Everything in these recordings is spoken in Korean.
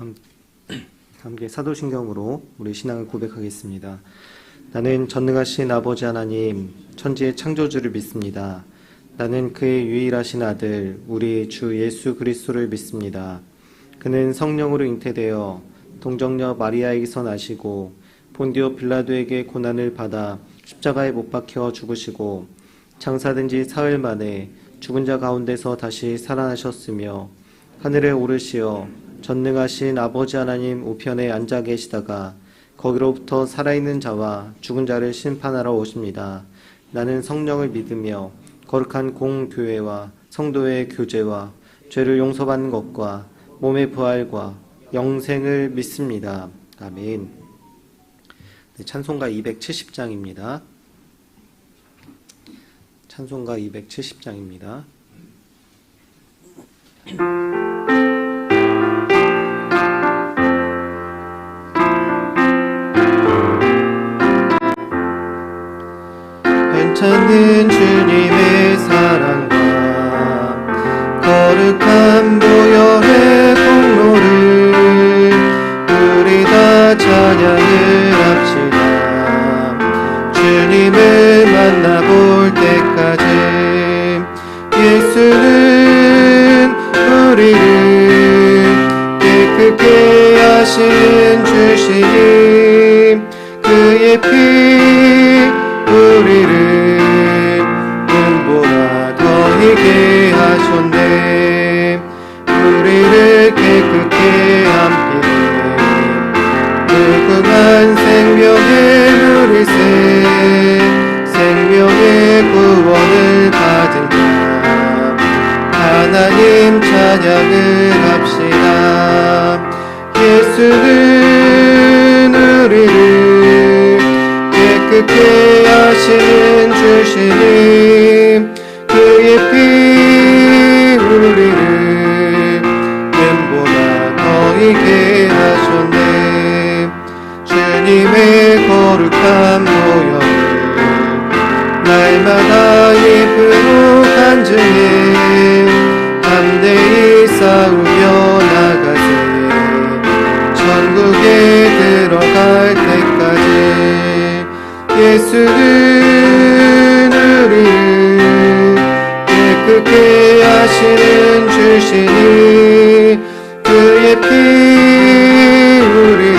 함- 함께 사도신경으로 우리 신앙을 고백하겠습니다. 나는 전능하신 아버지 하나님, 천지의 창조주를 믿습니다. 나는 그의 유일하신 아들, 우리 주 예수 그리스도를 믿습니다. 그는 성령으로 잉태되어 동정녀 마리아에게서 나시고 본디오 빌라도에게 고난을 받아 십자가에 못 박혀 죽으시고 장사된 지 사흘 만에 죽은 자 가운데서 다시 살아나셨으며 하늘에 오르시어 전능하신 아버지 하나님 우편에 앉아 계시다가 거기로부터 살아있는 자와 죽은 자를 심판하러 오십니다. 나는 성령을 믿으며 거룩한 공교회와 성도의 교제와 죄를 용서받는 것과 몸의 부활과 영생을 믿습니다. 아멘. 네, 찬송가 270장입니다. 찬송가 270장입니다. 괜찮은 주님의 사랑과 거룩한 보혈의 공로를 우리 다 찬양을 합시다. 주님을 만나볼 때까지 예수는 우리를 깨끗게 하신 주시니 그의 피 우리를 눈보다 더이게 하셨네. 우리를 깨끗게 한 피에 무궁한 생명의 누리세 생명의 구원을 받은 자 하나님 찬양을 합시다. 예수는 우리를 깨끗게 하시는 주시니 그의 피 우리를 눈보다 더이게 하셨네. 주님의 거룩한 보혈을 날마다 입으로 간증해 담대히 싸우며 나가세. 천국에 들어갈 때까지 예수는 우리를 깨끗게 하시는 주시니 그의 피 우리를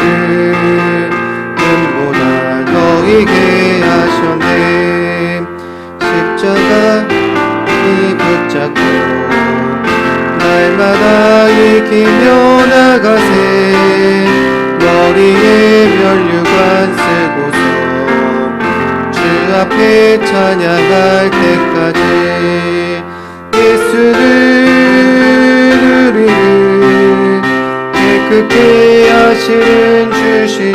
눈보다 더이게 하셨네. 십자가에 붙잡고 날마다 이기며 나가세. 머리에 면류관 쓰고서 주 앞에 찬양할 때까지 예수는 우리를 깨끗게 하시는 주시니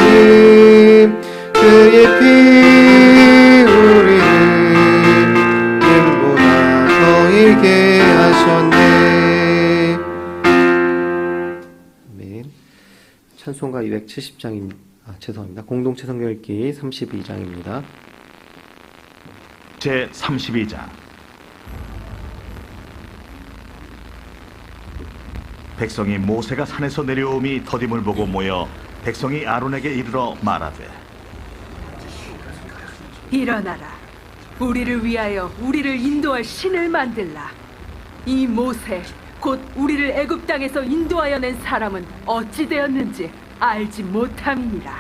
그의 피 우리를 눈보다 더이게 하셨네. 아멘. 찬송가 270장입니다. 죄송합니다. 공동체 성경 읽기 32장입니다. 제 32장. 백성이 모세가 산에서 내려오미 더딤을 보고 모여 백성이 아론에게 이르러 말하되 일어나라. 우리를 위하여 우리를 인도할 신을 만들라. 이 모세 곧 우리를 애굽 땅에서 인도하여 낸 사람은 어찌 되었는지 알지 못함이니라.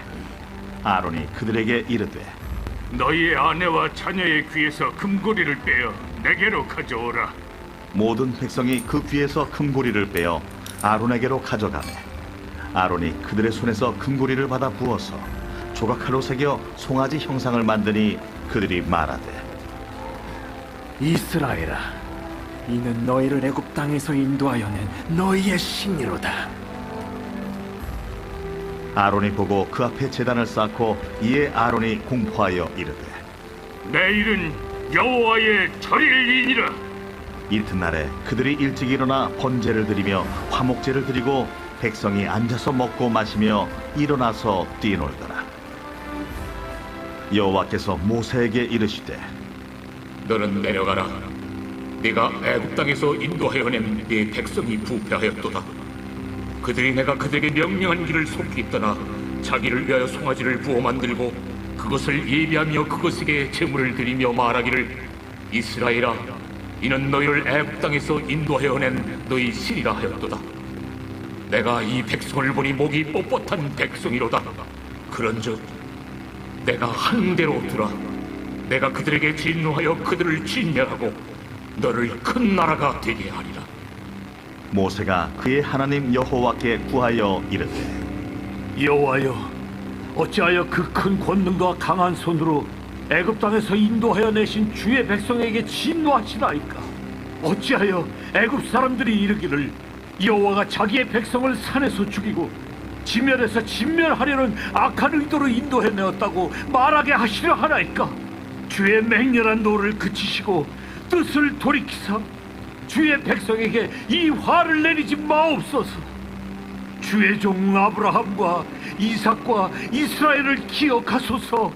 아론이 그들에게 이르되 너희의 아내와 자녀의 귀에서 금고리를 빼어 내게로 가져오라. 모든 백성이 그 귀에서 금고리를 빼어 아론에게로 가져가매 아론이 그들의 손에서 금고리를 받아 부어서 조각칼로 새겨 송아지 형상을 만드니 그들이 말하되 이스라엘아, 이는 너희를 애굽 땅에서 인도하여낸 너희의 신이로다. 아론이 보고 그 앞에 제단을 쌓고 이에 아론이 공포하여 이르되 내일은 여호와의 절일이니라. 이튿날에 그들이 일찍 일어나 번제를 드리며 화목제를 드리고 백성이 앉아서 먹고 마시며 일어나서 뛰놀더라. 여호와께서 모세에게 이르시되 너는 내려가라. 네가 애굽 땅에서 인도하여 낸 네 백성이 부패하였도다. 그들이 내가 그들에게 명령한 길을 속히 떠나 자기를 위하여 송아지를 부어 만들고 그것을 예비하며 그것에게 제물을 드리며 말하기를 이스라엘아, 이는 너희를 애굽 땅에서 인도하여 낸 너희 신이라 하였도다. 내가 이 백성을 보니 목이 뻣뻣한 백성이로다. 그런즉 내가 한 대로 두라. 내가 그들에게 진노하여 그들을 진멸하고 너를 큰 나라가 되게 하리라. 모세가 그의 하나님 여호와께 구하여 이르되 여호와여, 어찌하여 그 큰 권능과 강한 손으로 애굽 땅에서 인도하여 내신 주의 백성에게 진노하시나이까? 어찌하여 애굽 사람들이 이르기를 여호와가 자기의 백성을 산에서 죽이고 지면에서 진멸하려는 악한 의도로 인도해 내었다고 말하게 하시려 하나이까? 주의 맹렬한 노를 그치시고 뜻을 돌이키사 주의 백성에게 이 화를 내리지 마옵소서. 주의 종 아브라함과 이삭과 이스라엘을 기억하소서.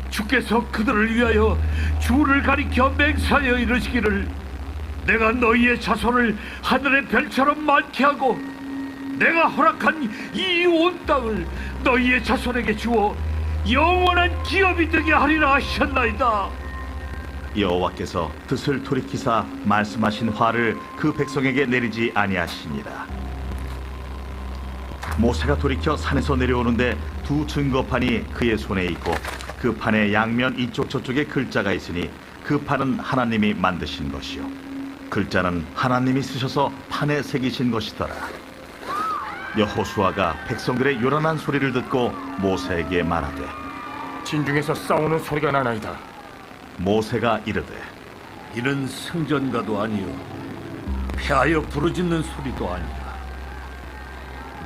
주께서 그들을 위하여 주를 가리켜 맹세하여 이르시기를 내가 너희의 자손을 하늘의 별처럼 많게 하고 내가 허락한 이 온 땅을 너희의 자손에게 주어 영원한 기업이 되게 하리라 하셨나이다. 여호와께서 뜻을 돌이키사 말씀하신 화를 그 백성에게 내리지 아니하시니라. 모세가 돌이켜 산에서 내려오는데 두 증거판이 그의 손에 있고 그 판의 양면 이쪽 저쪽에 글자가 있으니 그 판은 하나님이 만드신 것이요 글자는 하나님이 쓰셔서 판에 새기신 것이더라. 여호수아가 백성들의 요란한 소리를 듣고 모세에게 말하되 진중에서 싸우는 소리가 나나이다. 모세가 이르되 이는 승전가도 아니요 패하여 부르짖는 소리도 아니라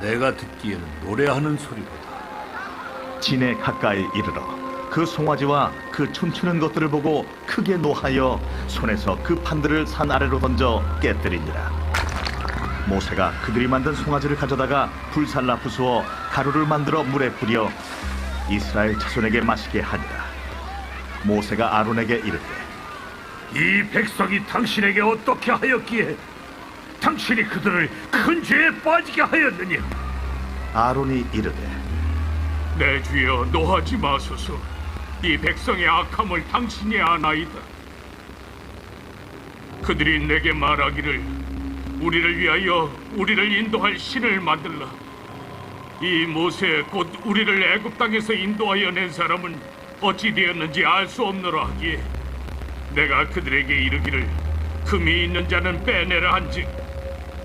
내가 듣기에는 노래하는 소리로다. 진에 가까이 이르러 그 송아지와 그 춤추는 것들을 보고 크게 노하여 손에서 그 판들을 산 아래로 던져 깨뜨리니라. 모세가 그들이 만든 송아지를 가져다가 불살라 부수어 가루를 만들어 물에 뿌려 이스라엘 자손에게 마시게 하니라. 모세가 아론에게 이르되 이 백성이 당신에게 어떻게 하였기에 당신이 그들을 큰 죄에 빠지게 하였느냐? 아론이 이르되 내 주여 노하지 마소서. 이 백성의 악함을 당신이 아나이다. 그들이 내게 말하기를 우리를 위하여 우리를 인도할 신을 만들라. 이 모세 곧 우리를 애굽 땅에서 인도하여 낸 사람은 어찌 되었는지 알 수 없노라 하기에 내가 그들에게 이르기를 금이 있는 자는 빼내라 한즉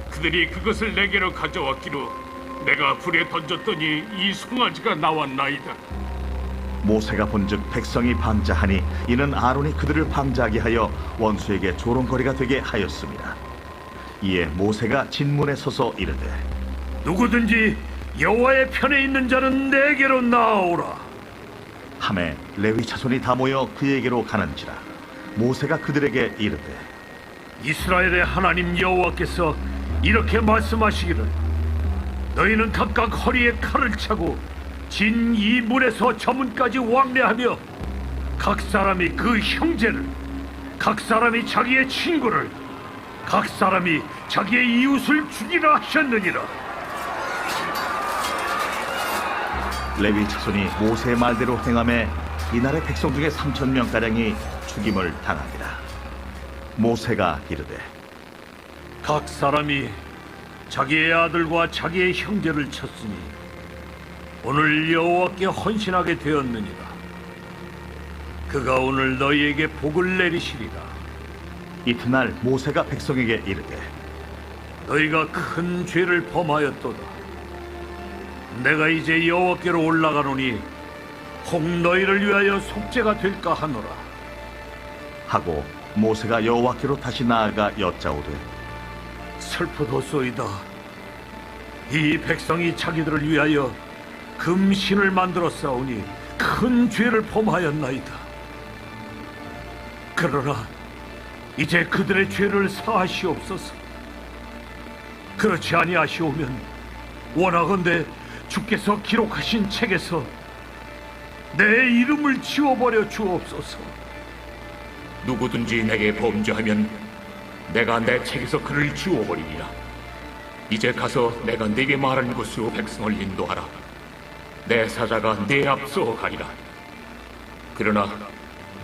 그들이 그것을 내게로 가져왔기로 내가 불에 던졌더니 이 송아지가 나왔나이다. 모세가 본즉 백성이 방자하니 이는 아론이 그들을 방자하게 하여 원수에게 조롱거리가 되게 하였습니다. 이에 모세가 진문에 서서 이르되 누구든지 여호와의 편에 있는 자는 내게로 나오라. 하매 레위 자손이 다 모여 그에게로 가는지라. 모세가 그들에게 이르되 이스라엘의 하나님 여호와께서 이렇게 말씀하시기를 너희는 각각 허리에 칼을 차고 진 이 문에서 저 문까지 왕래하며 각 사람이 그 형제를 각 사람이 자기의 친구를 각 사람이 자기의 이웃을 죽이라 하셨느니라. 레위 자손이 모세의 말대로 행하매 이날의 백성 중에 3,000명가량이 죽임을 당하니라. 모세가 이르되 각 사람이 자기의 아들과 자기의 형제를 쳤으니 오늘 여호와께 헌신하게 되었느니라. 그가 오늘 너희에게 복을 내리시리라. 이튿날 모세가 백성에게 이르되 너희가 큰 죄를 범하였도다. 내가 이제 여호와께로 올라가노니 혹 너희를 위하여 속죄가 될까 하노라. 하고 모세가 여호와께로 다시 나아가 여짜오되 슬프도소이다. 이 백성이 자기들을 위하여 금신을 만들어 싸우니 큰 죄를 범하였나이다. 그러나 이제 그들의 죄를 사하시옵소서. 그렇지 아니하시오면 원하건대 주께서 기록하신 책에서 내 이름을 지워버려 주옵소서. 누구든지 내게 범죄하면 내가 내 책에서 그를 지워버리리라. 이제 가서 내가 네게 말한 곳으로 백성을 인도하라. 내 사자가 네 앞서 가리라. 그러나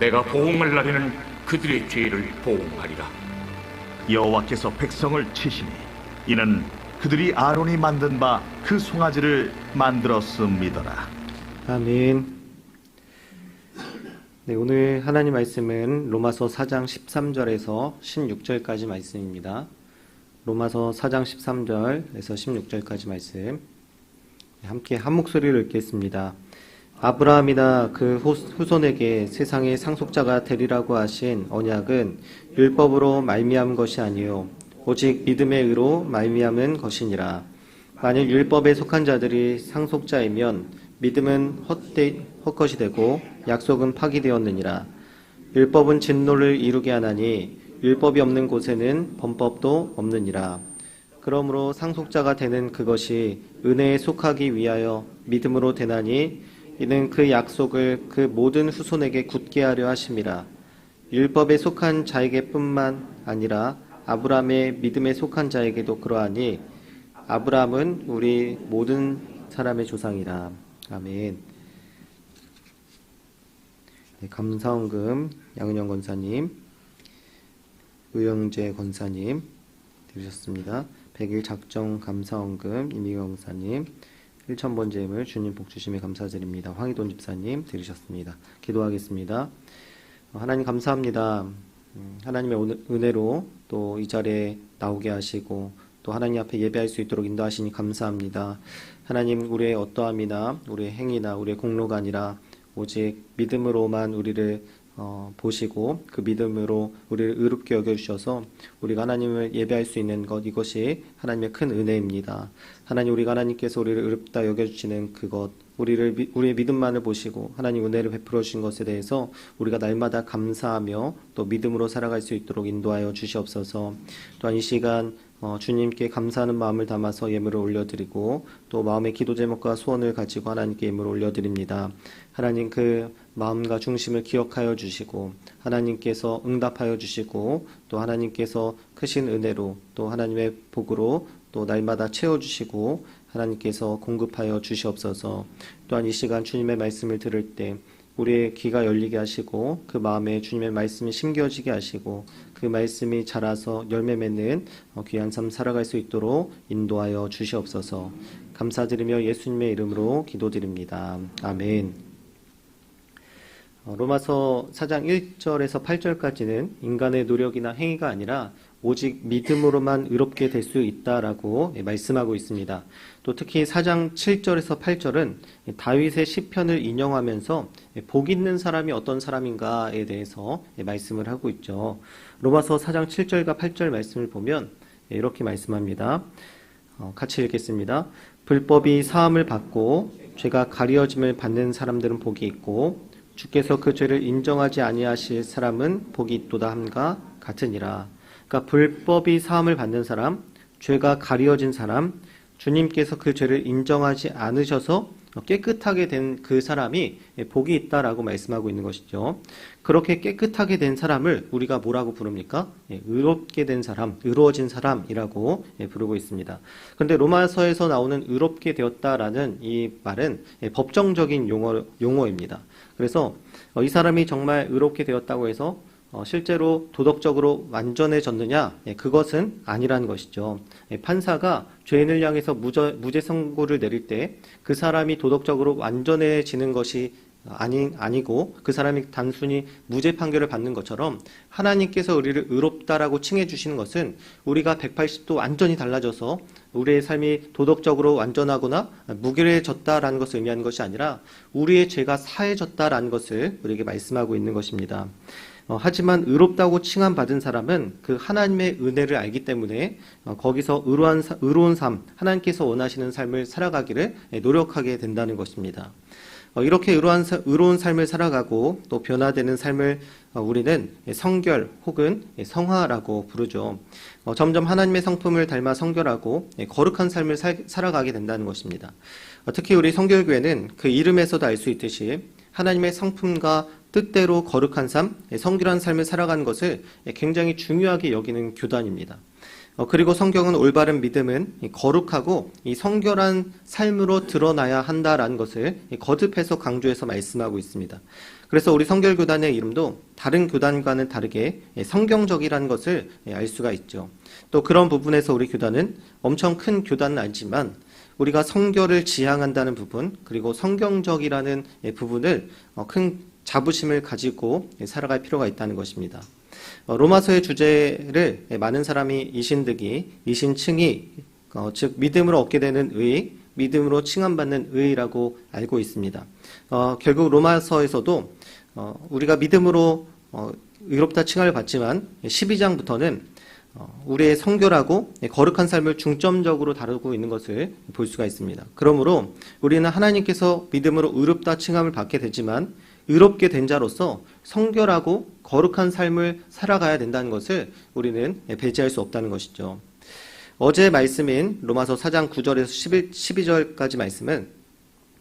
내가 보응할 날에는 그들의 죄를 보응하리라. 여호와께서 백성을 치시니 이는 그들이 아론이 만든 바 그 송아지를 만들었음이더라. 아멘. 네, 오늘 하나님 말씀은 로마서 4장 13절에서 16절까지 말씀입니다. 로마서 4장 13절에서 16절까지 말씀 함께 한 목소리로 읽겠습니다. 아브라함이나 그 후손에게 세상의 상속자가 되리라고 하신 언약은 율법으로 말미암은 것이 아니요 오직 믿음의 의로 말미암은 것이니라. 만일 율법에 속한 자들이 상속자이면 믿음은 헛것이 되고 약속은 파기되었느니라. 율법은 진노를 이루게 하나니 율법이 없는 곳에는 범법도 없느니라. 그러므로 상속자가 되는 그것이 은혜에 속하기 위하여 믿음으로 되나니 이는 그 약속을 그 모든 후손에게 굳게 하려 하심이라. 율법에 속한 자에게뿐만 아니라 아브라함의 믿음에 속한 자에게도 그러하니 아브라함은 우리 모든 사람의 조상이라. 아멘. 네, 감사원금 양은영 권사님, 의영재 권사님 들으셨습니다. 100일 작정 감사원금 이미경 권사님, 1,000번 재물 주님 복 주심에 감사드립니다. 황희돈 집사님 들으셨습니다. 기도하겠습니다. 하나님 감사합니다. 하나님의 은혜로 또 이 자리에 나오게 하시고 또 하나님 앞에 예배할 수 있도록 인도하시니 감사합니다. 하나님, 우리의 어떠함이나 우리의 행위나 우리의 공로가 아니라 오직 믿음으로만 우리를 보시고 그 믿음으로 우리를 의롭게 여겨주셔서 우리가 하나님을 예배할 수 있는 것, 이것이 하나님의 큰 은혜입니다. 하나님, 우리가 하나님께서 우리를 의롭다 여겨주시는 그것, 우리의 믿음만을 보시고 하나님 은혜를 베풀어 주신 것에 대해서 우리가 날마다 감사하며 또 믿음으로 살아갈 수 있도록 인도하여 주시옵소서. 또한 이 시간 주님께 감사하는 마음을 담아서 예물을 올려드리고 또 마음의 기도 제목과 소원을 가지고 하나님께 예물을 올려드립니다. 하나님, 그 마음과 중심을 기억하여 주시고 하나님께서 응답하여 주시고 또 하나님께서 크신 은혜로 또 하나님의 복으로 또 날마다 채워주시고 하나님께서 공급하여 주시옵소서. 또한 이 시간 주님의 말씀을 들을 때 우리의 귀가 열리게 하시고 그 마음에 주님의 말씀이 심겨지게 하시고 그 말씀이 자라서 열매 맺는 귀한 삶 살아갈 수 있도록 인도하여 주시옵소서. 감사드리며 예수님의 이름으로 기도드립니다. 아멘. 로마서 4장 1절에서 8절까지는 인간의 노력이나 행위가 아니라 오직 믿음으로만 의롭게 될 수 있다라고 말씀하고 있습니다. 또 특히 4장 7절에서 8절은 다윗의 시편을 인용하면서 복 있는 사람이 어떤 사람인가에 대해서 말씀을 하고 있죠. 로마서 4장 7절과 8절 말씀을 보면 이렇게 말씀합니다. 같이 읽겠습니다. 불법이 사함을 받고 죄가 가리어짐을 받는 사람들은 복이 있고 주께서 그 죄를 인정하지 아니하실 사람은 복이 있도다 함과 같으니라. 그러니까 불법이 사함을 받는 사람, 죄가 가리어진 사람, 주님께서 그 죄를 인정하지 않으셔서 깨끗하게 된 그 사람이 복이 있다라고 말씀하고 있는 것이죠. 그렇게 깨끗하게 된 사람을 우리가 뭐라고 부릅니까? 의롭게 된 사람, 의로워진 사람이라고 부르고 있습니다. 그런데 로마서에서 나오는 의롭게 되었다라는 이 말은 법정적인 용어입니다. 그래서 이 사람이 정말 의롭게 되었다고 해서 실제로 도덕적으로 완전해졌느냐? 그것은 아니라는 것이죠. 판사가 죄인을 향해서 무죄 선고를 내릴 때 그 사람이 도덕적으로 완전해지는 것이 아니고 그 사람이 단순히 무죄 판결을 받는 것처럼 하나님께서 우리를 의롭다라고 칭해 주시는 것은 우리가 180도 완전히 달라져서 우리의 삶이 도덕적으로 완전하거나 무결해졌다라는 것을 의미하는 것이 아니라 우리의 죄가 사해졌다라는 것을 우리에게 말씀하고 있는 것입니다. 하지만 의롭다고 칭함받은 사람은 그 하나님의 은혜를 알기 때문에 거기서 의로운 삶, 하나님께서 원하시는 삶을 살아가기를 노력하게 된다는 것입니다. 이렇게 의로운 삶을 살아가고 또 변화되는 삶을 우리는 성결 혹은 성화라고 부르죠. 점점 하나님의 성품을 닮아 성결하고 거룩한 삶을 살아가게 된다는 것입니다. 특히 우리 성결교회는 그 이름에서도 알 수 있듯이 하나님의 성품과 뜻대로 거룩한 삶, 성결한 삶을 살아가는 것을 굉장히 중요하게 여기는 교단입니다. 그리고 성경은 올바른 믿음은 거룩하고 이 성결한 삶으로 드러나야 한다라는 것을 거듭해서 강조해서 말씀하고 있습니다. 그래서 우리 성결교단의 이름도 다른 교단과는 다르게 성경적이라는 것을 알 수가 있죠. 또 그런 부분에서 우리 교단은 엄청 큰 교단은 아니지만 우리가 성결을 지향한다는 부분, 그리고 성경적이라는 부분을 큰 자부심을 가지고 살아갈 필요가 있다는 것입니다. 로마서의 주제를 많은 사람이 이신층이 즉 믿음으로 얻게 되는 의, 믿음으로 칭함받는 의라고 알고 있습니다. 결국 로마서에서도 우리가 믿음으로 의롭다 칭함을 받지만 12장부터는 우리의 성결하고 거룩한 삶을 중점적으로 다루고 있는 것을 볼 수가 있습니다. 그러므로 우리는 하나님께서 믿음으로 의롭다 칭함을 받게 되지만 의롭게 된 자로서 성결하고 거룩한 삶을 살아가야 된다는 것을 우리는 배제할 수 없다는 것이죠. 어제 말씀인 로마서 4장 9절에서 12절까지 말씀은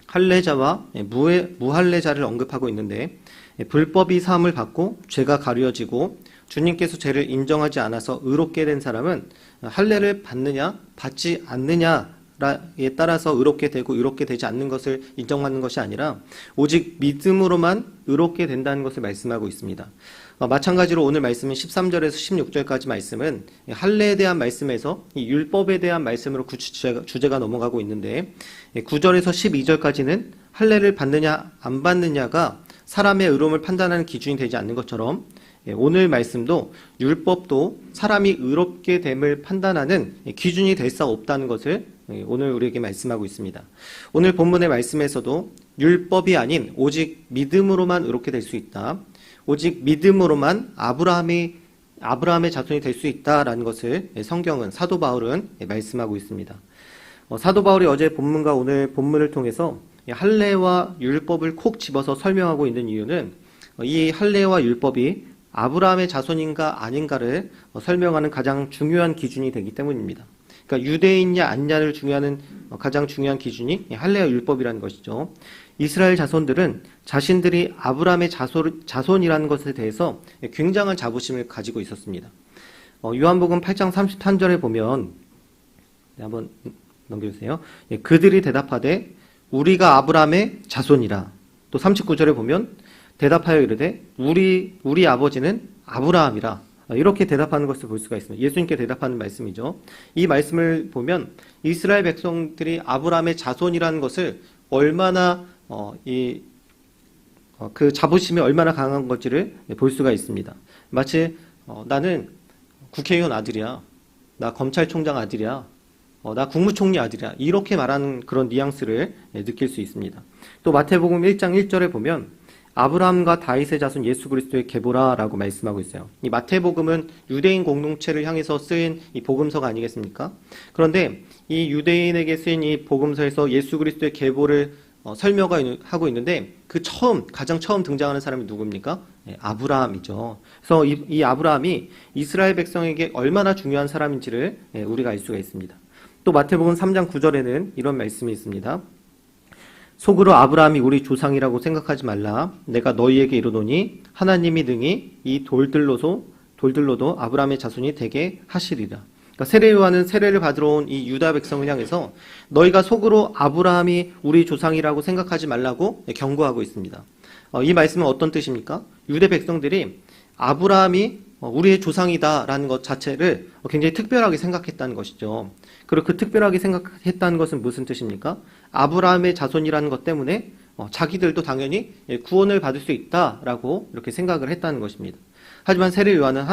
할례자와 무할례자를 언급하고 있는데 불법이 사함을 받고 죄가 가려지고 주님께서 죄를 인정하지 않아서 의롭게 된 사람은 할례를 받느냐 받지 않느냐에 따라서 의롭게 되고 의롭게 되지 않는 것을 인정하는 것이 아니라 오직 믿음으로만 의롭게 된다는 것을 말씀하고 있습니다. 마찬가지로 오늘 말씀인 13절에서 16절까지 말씀은 할례에 대한 말씀에서 이 율법에 대한 말씀으로 주제가 넘어가고 있는데 9절에서 12절까지는 할례를 받느냐 안 받느냐가 사람의 의로움을 판단하는 기준이 되지 않는 것처럼 오늘 말씀도 율법도 사람이 의롭게 됨을 판단하는 기준이 될 수 없다는 것을 오늘 우리에게 말씀하고 있습니다. 오늘 본문의 말씀에서도 율법이 아닌 오직 믿음으로만 의롭게 될 수 있다. 오직 믿음으로만 아브라함의 자손이 될 수 있다라는 것을 성경은 사도 바울은 말씀하고 있습니다. 사도 바울이 어제 본문과 오늘 본문을 통해서 할례와 율법을 콕 집어서 설명하고 있는 이유는 이 할례와 율법이 아브라함의 자손인가 아닌가를 설명하는 가장 중요한 기준이 되기 때문입니다. 그러니까 유대인냐 아니냐를 중요하는 가장 중요한 기준이 할례와 율법이라는 것이죠. 이스라엘 자손들은 자신들이 아브라함의 자손이라는 것에 대해서 굉장한 자부심을 가지고 있었습니다. 요한복음 8장 33절에 보면 한번 넘겨주세요. 그들이 대답하되 우리가 아브라함의 자손이라. 또 39절에 보면 대답하여 이르되 우리 아버지는 아브라함이라. 이렇게 대답하는 것을 볼 수가 있습니다. 예수님께 대답하는 말씀이죠. 이 말씀을 보면 이스라엘 백성들이 아브라함의 자손이라는 것을 얼마나 그 자부심이 얼마나 강한 건지를 볼 수가 있습니다. 마치 나는 국회의원 아들이야, 나 검찰총장 아들이야, 나 국무총리 아들이야, 이렇게 말하는 그런 뉘앙스를 느낄 수 있습니다. 또 마태복음 1장 1절에 보면 아브라함과 다윗의 자손 예수 그리스도의 계보라라고 말씀하고 있어요. 이 마태복음은 유대인 공동체를 향해서 쓰인 이 복음서가 아니겠습니까? 그런데 이 유대인에게 쓰인 이 복음서에서 예수 그리스도의 계보를 설명하고 있는데 가장 처음 등장하는 사람이 누굽니까? 아브라함이죠. 그래서 이 아브라함이 이스라엘 백성에게 얼마나 중요한 사람인지를 우리가 알 수가 있습니다. 또 마태복음 3장 9절에는 이런 말씀이 있습니다. 속으로 아브라함이 우리 조상이라고 생각하지 말라. 내가 너희에게 이르노니 하나님이 능히 이 돌들로도 아브라함의 자손이 되게 하시리라. 그러니까 세례 요한은 세례를 받으러 온 이 유다 백성을 향해서 너희가 속으로 아브라함이 우리 조상이라고 생각하지 말라고 경고하고 있습니다. 이 말씀은 어떤 뜻입니까? 유대 백성들이 아브라함이 우리의 조상이다라는 것 자체를 굉장히 특별하게 생각했다는 것이죠. 그리고 그 특별하게 생각했다는 것은 무슨 뜻입니까? 아브라함의 자손이라는 것 때문에 자기들도 당연히 구원을 받을 수 있다라고 이렇게 생각을 했다는 것입니다. 하지만 세례 요한은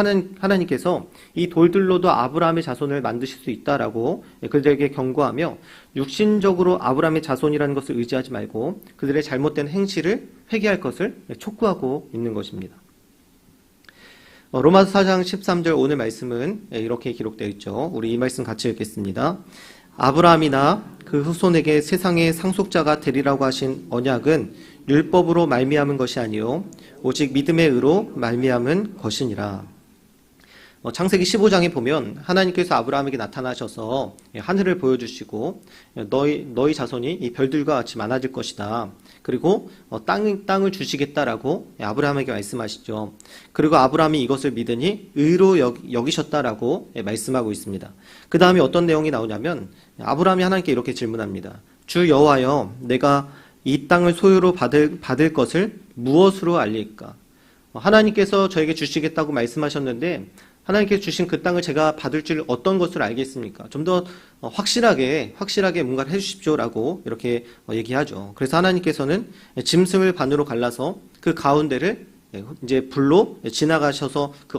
하나님께서 이 돌들로도 아브라함의 자손을 만드실 수 있다라고 그들에게 경고하며 육신적으로 아브라함의 자손이라는 것을 의지하지 말고 그들의 잘못된 행실을 회개할 것을 촉구하고 있는 것입니다. 로마서 4장 13절 오늘 말씀은 이렇게 기록되어 있죠. 우리 이 말씀 같이 읽겠습니다. 아브라함이나 그 후손에게 세상의 상속자가 되리라고 하신 언약은 율법으로 말미암은 것이 아니요 오직 믿음의 의로 말미암은 것이니라. 창세기 15장에 보면 하나님께서 아브라함에게 나타나셔서 하늘을 보여주시고 너희 자손이 이 별들과 같이 많아질 것이다. 그리고 땅을 주시겠다라고 아브라함에게 말씀하시죠. 그리고 아브라함이 이것을 믿으니 의로 여기셨다라고 말씀하고 있습니다. 그 다음에 어떤 내용이 나오냐면 아브라함이 하나님께 이렇게 질문합니다. 주 여호와여, 내가 이 땅을 소유로 받을 것을 무엇으로 알릴까? 하나님께서 저에게 주시겠다고 말씀하셨는데 하나님께서 주신 그 땅을 제가 받을 줄 어떤 것을 알겠습니까? 좀 더 확실하게 뭔가를 해주십시오라고 이렇게 얘기하죠. 그래서 하나님께서는 짐승을 반으로 갈라서 그 가운데를 이제 불로 지나가셔서 그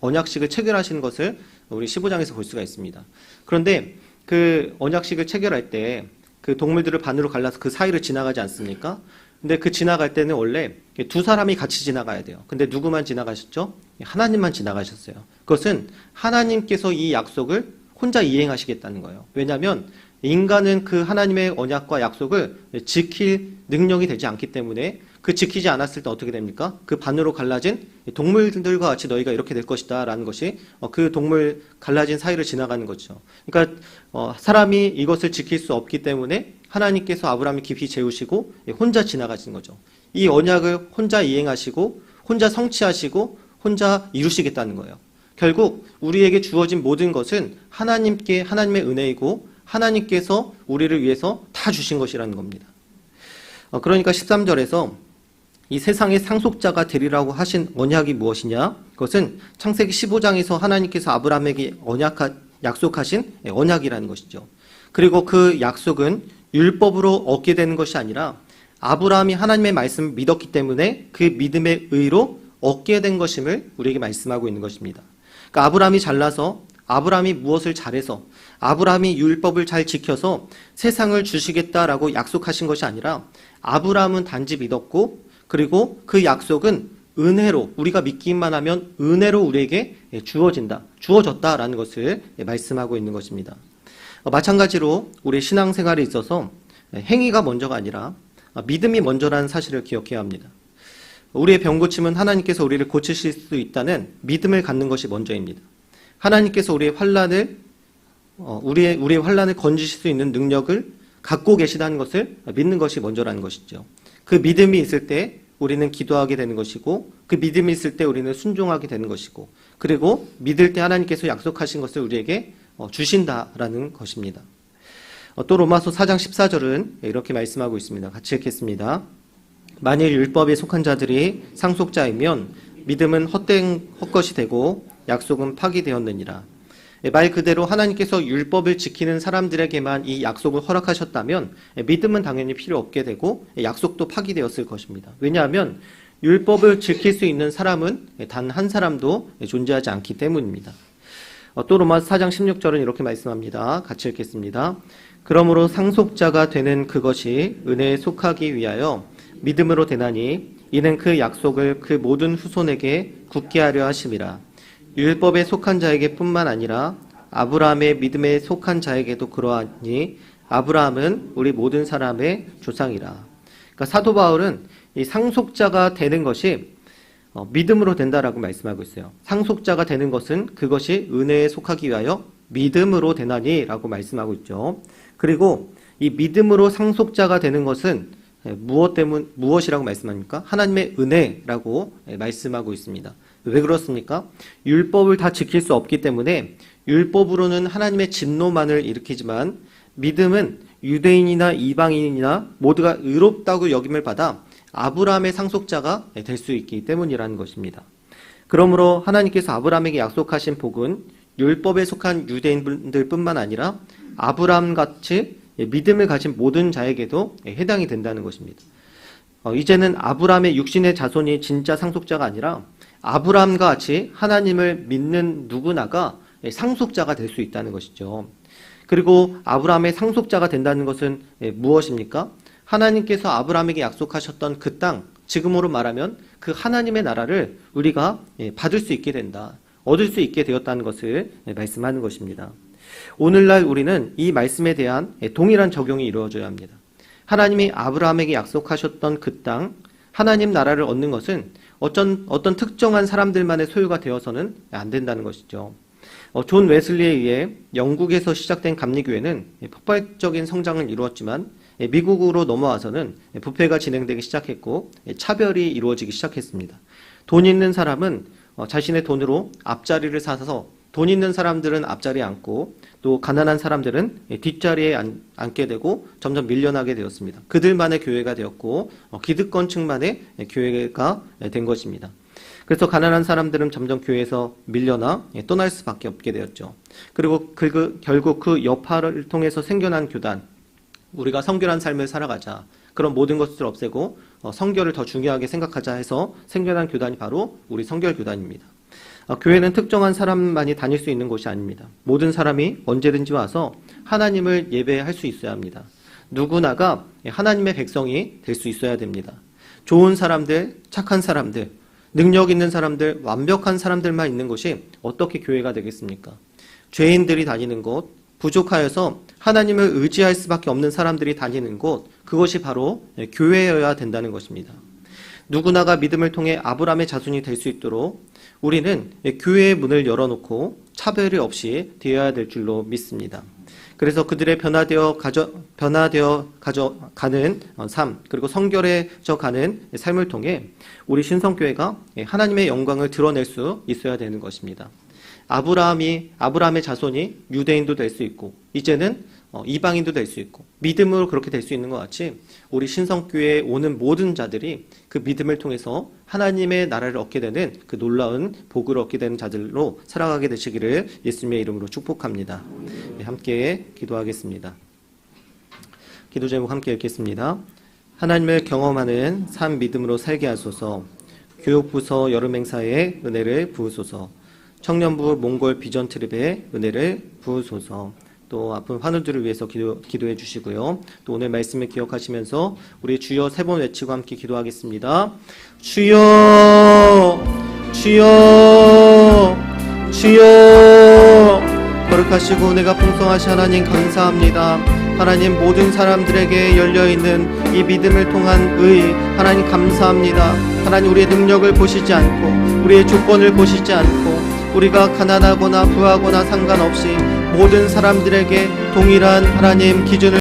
언약식을 체결하시는 것을 우리 15장에서 볼 수가 있습니다. 그런데 그 언약식을 체결할 때 그 동물들을 반으로 갈라서 그 사이를 지나가지 않습니까? 근데 그 지나갈 때는 원래 두 사람이 같이 지나가야 돼요. 근데 누구만 지나가셨죠? 하나님만 지나가셨어요. 그것은 하나님께서 이 약속을 혼자 이행하시겠다는 거예요. 왜냐하면 인간은 그 하나님의 언약과 약속을 지킬 능력이 되지 않기 때문에 그 지키지 않았을 때 어떻게 됩니까? 그 반으로 갈라진 동물들과 같이 너희가 이렇게 될 것이다 라는 것이 그 동물 갈라진 사이를 지나가는 거죠. 그러니까 사람이 이것을 지킬 수 없기 때문에 하나님께서 아브라함을 깊이 재우시고 혼자 지나가신 거죠. 이 언약을 혼자 이행하시고 혼자 성취하시고 혼자 이루시겠다는 거예요. 결국 우리에게 주어진 모든 것은 하나님의 은혜이고 하나님께서 우리를 위해서 다 주신 것이라는 겁니다. 그러니까 13절에서 이 세상의 상속자가 되리라고 하신 언약이 무엇이냐? 그것은 창세기 15장에서 하나님께서 아브라함에게 약속하신 언약이라는 것이죠. 그리고 그 약속은 율법으로 얻게 되는 것이 아니라 아브라함이 하나님의 말씀을 믿었기 때문에 그 믿음의 의로 얻게 된 것임을 우리에게 말씀하고 있는 것입니다. 그러니까 아브라함이 잘나서 아브라함이 무엇을 잘해서 아브라함이 율법을 잘 지켜서 세상을 주시겠다라고 약속하신 것이 아니라 아브라함은 단지 믿었고 그리고 그 약속은 은혜로 우리가 믿기만 하면 은혜로 우리에게 주어졌다라는 것을 말씀하고 있는 것입니다. 마찬가지로 우리 신앙생활에 있어서 행위가 먼저가 아니라 믿음이 먼저라는 사실을 기억해야 합니다. 우리의 병고침은 하나님께서 우리를 고치실 수 있다는 믿음을 갖는 것이 먼저입니다. 하나님께서 우리의 환난을 건지실 수 있는 능력을 갖고 계시다는 것을 믿는 것이 먼저라는 것이죠. 그 믿음이 있을 때 우리는 기도하게 되는 것이고 그 믿음이 있을 때 우리는 순종하게 되는 것이고 그리고 믿을 때 하나님께서 약속하신 것을 우리에게 주신다라는 것입니다. 또 로마서 4장 14절은 이렇게 말씀하고 있습니다. 같이 읽겠습니다. 만일 율법에 속한 자들이 상속자이면 믿음은 헛것이 되고 약속은 파기되었느니라. 말 그대로 하나님께서 율법을 지키는 사람들에게만 이 약속을 허락하셨다면 믿음은 당연히 필요 없게 되고 약속도 파기되었을 것입니다. 왜냐하면 율법을 지킬 수 있는 사람은 단 한 사람도 존재하지 않기 때문입니다. 또 로마서 4장 16절은 이렇게 말씀합니다. 같이 읽겠습니다. 그러므로 상속자가 되는 그것이 은혜에 속하기 위하여 믿음으로 되나니 이는 그 약속을 그 모든 후손에게 굳게 하려 하심이라. 율법에 속한 자에게 뿐만 아니라 아브라함의 믿음에 속한 자에게도 그러하니 아브라함은 우리 모든 사람의 조상이라. 그러니까 사도 바울은 이 상속자가 되는 것이 믿음으로 된다라고 말씀하고 있어요. 상속자가 되는 것은 그것이 은혜에 속하기 위하여 믿음으로 되나니라고 말씀하고 있죠. 그리고 이 믿음으로 상속자가 되는 것은 무엇이라고 말씀합니까? 하나님의 은혜라고 말씀하고 있습니다. 왜 그렇습니까? 율법을 다 지킬 수 없기 때문에 율법으로는 하나님의 진노만을 일으키지만 믿음은 유대인이나 이방인이나 모두가 의롭다고 여김을 받아 아브라함의 상속자가 될 수 있기 때문이라는 것입니다. 그러므로 하나님께서 아브라함에게 약속하신 복은 율법에 속한 유대인들뿐만 아니라 아브라함같이 믿음을 가진 모든 자에게도 해당이 된다는 것입니다. 이제는 아브라함의 육신의 자손이 진짜 상속자가 아니라 아브라함과 같이 하나님을 믿는 누구나가 상속자가 될 수 있다는 것이죠. 그리고 아브라함의 상속자가 된다는 것은 무엇입니까? 하나님께서 아브라함에게 약속하셨던 그 땅, 지금으로 말하면 그 하나님의 나라를 우리가 받을 수 있게 된다, 얻을 수 있게 되었다는 것을 말씀하는 것입니다. 오늘날 우리는 이 말씀에 대한 동일한 적용이 이루어져야 합니다. 하나님이 아브라함에게 약속하셨던 그 땅, 하나님 나라를 얻는 것은 어떤 특정한 사람들만의 소유가 되어서는 안 된다는 것이죠. 존 웨슬리에 의해 영국에서 시작된 감리교회는 폭발적인 성장을 이루었지만 미국으로 넘어와서는 부패가 진행되기 시작했고 차별이 이루어지기 시작했습니다. 돈 있는 사람은 자신의 돈으로 앞자리를 사서 돈 있는 사람들은 앞자리에 앉고 또 가난한 사람들은 뒷자리에 앉게 되고 점점 밀려나게 되었습니다. 그들만의 교회가 되었고 기득권층만의 교회가 된 것입니다. 그래서 가난한 사람들은 점점 교회에서 밀려나 떠날 수밖에 없게 되었죠. 그리고 결국 그 여파를 통해서 생겨난 교단, 우리가 성결한 삶을 살아가자, 그런 모든 것을 없애고 성결을 더 중요하게 생각하자 해서 생겨난 교단이 바로 우리 성결교단입니다. 교회는 특정한 사람만이 다닐 수 있는 곳이 아닙니다. 모든 사람이 언제든지 와서 하나님을 예배할 수 있어야 합니다. 누구나가 하나님의 백성이 될 수 있어야 됩니다. 좋은 사람들, 착한 사람들, 능력 있는 사람들, 완벽한 사람들만 있는 곳이 어떻게 교회가 되겠습니까? 죄인들이 다니는 곳, 부족하여서 하나님을 의지할 수밖에 없는 사람들이 다니는 곳, 그것이 바로 교회여야 된다는 것입니다. 누구나가 믿음을 통해 아브라함의 자손이 될 수 있도록 우리는 교회의 문을 열어놓고 차별이 없이 되어야 될 줄로 믿습니다. 그래서 그들의 변화되어 가는 삶, 그리고 성결해져 가는 삶을 통해 우리 신성교회가 하나님의 영광을 드러낼 수 있어야 되는 것입니다. 아브라함의 자손이 유대인도 될 수 있고, 이제는 이방인도 될 수 있고, 믿음으로 그렇게 될 수 있는 것 같이 우리 신성교회에 오는 모든 자들이 그 믿음을 통해서 하나님의 나라를 얻게 되는 그 놀라운 복을 얻게 되는 자들로 살아가게 되시기를 예수님의 이름으로 축복합니다. 네, 함께 기도하겠습니다. 기도 제목 함께 읽겠습니다. 하나님을 경험하는 삶 믿음으로 살게 하소서. 교육부서 여름행사에 은혜를 부으소서. 청년부 몽골 비전 트립에 은혜를 부으소서. 또 아픈 환우들을 위해서 기도해 주시고요. 또 오늘 말씀을 기억하시면서 우리 주여 3번 외치고 함께 기도하겠습니다. 주여, 주여, 주여. 거룩하시고 은혜가 풍성하신 하나님 감사합니다. 하나님, 모든 사람들에게 열려있는 이 믿음을 통한 의, 하나님 감사합니다. 하나님, 우리의 능력을 보시지 않고 우리의 조건을 보시지 않고 우리가 가난하거나 부하거나 상관없이 모든 사람들에게 동일한 하나님 기준을